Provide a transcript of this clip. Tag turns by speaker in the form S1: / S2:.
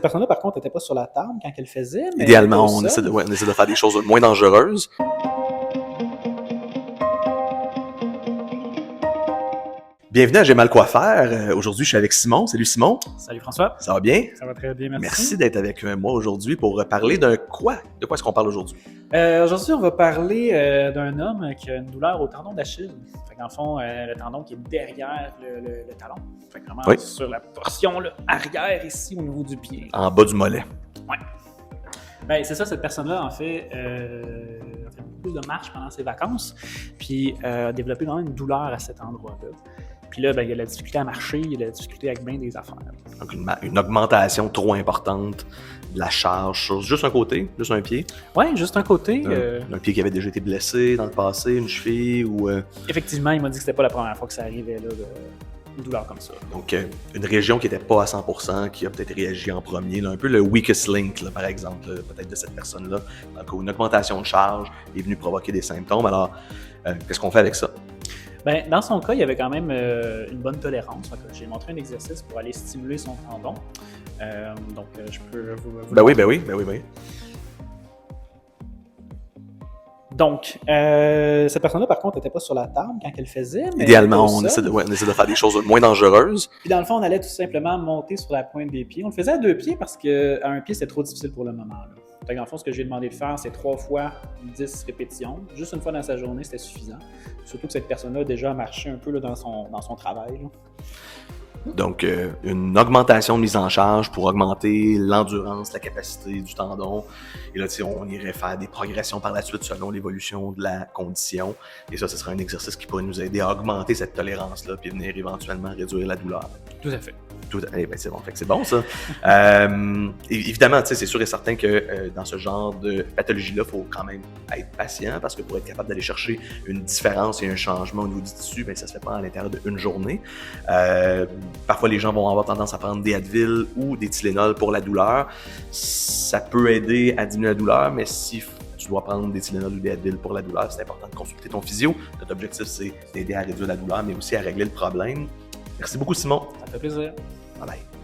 S1: Cette personne-là, par contre, n'était pas sur la table quand elle le faisait. Mais
S2: idéalement, on essaie de faire des choses moins dangereuses. Bienvenue à J'ai mal quoi faire. Aujourd'hui, je suis avec Simon. Salut Simon.
S1: Salut François.
S2: Ça va bien?
S1: Ça va très bien, merci.
S2: Merci d'être avec moi aujourd'hui pour parler d'un quoi? De quoi est-ce qu'on parle aujourd'hui?
S1: Aujourd'hui, on va parler d'un homme qui a une douleur au tendon d'Achille. Dans le fond, le tendon qui est derrière le talon. Fait que vraiment
S2: oui.
S1: Sur la portion là, arrière ici au niveau du pied.
S2: En bas du mollet.
S1: Oui. Ben, c'est ça, cette personne-là, en fait, a fait beaucoup de marches pendant ses vacances, puis a développé vraiment une douleur à cet endroit-là. Puis là, ben, il y a la difficulté à marcher, il y a la difficulté avec bien des affaires.
S2: Donc, une augmentation trop importante de la charge sur juste un côté, juste un pied.
S1: Oui, juste un côté.
S2: Un pied qui avait déjà été blessé dans le passé, une cheville ou...
S1: Effectivement, il m'a dit que c'était pas la première fois que ça arrivait, là, une douleur comme ça.
S2: Donc, une région qui n'était pas à 100%, qui a peut-être réagi en premier, là, un peu le weakest link, là, par exemple, là, peut-être de cette personne-là. Donc, une augmentation de charge est venue provoquer des symptômes. Alors, qu'est-ce qu'on fait avec ça?
S1: Ben, dans son cas, il y avait quand même une bonne tolérance. J'ai montré un exercice pour aller stimuler son tendon. Donc, je peux vous
S2: Ben oui.
S1: Donc, cette personne-là, par contre, n'était pas sur la table quand elle le faisait. Mais
S2: idéalement, on essaie de faire des choses moins dangereuses.
S1: Puis dans le fond, on allait tout simplement monter sur la pointe des pieds. On le faisait à 2 pieds parce qu'à un pied, c'était trop difficile pour le moment. Fait que dans le fond, ce que j'ai demandé de faire, c'est 3 fois 10 répétitions. Juste une fois dans sa journée, c'était suffisant. Surtout que cette personne-là a déjà marché un peu là, dans son travail. Là.
S2: Donc, une augmentation de mise en charge pour augmenter l'endurance, la capacité du tendon. Et là, on irait faire des progressions par la suite selon l'évolution de la condition. Et ça, ce serait un exercice qui pourrait nous aider à augmenter cette tolérance-là puis venir éventuellement réduire la douleur.
S1: Tout à fait.
S2: C'est bon, fait que c'est bon ça. Évidemment, c'est sûr et certain que dans ce genre de pathologie-là, il faut quand même être patient parce que pour être capable d'aller chercher une différence et un changement au niveau du tissu, ça se fait pas à l'intérieur d'une journée. Parfois, les gens vont avoir tendance à prendre des Advil ou des Tylenol pour la douleur. Ça peut aider à diminuer la douleur, mais si tu dois prendre des Tylenol ou des Advil pour la douleur, c'est important de consulter ton physio. Notre objectif, c'est d'aider à réduire la douleur, mais aussi à régler le problème. Merci beaucoup, Simon.
S1: Ça fait plaisir.
S2: Bye bye.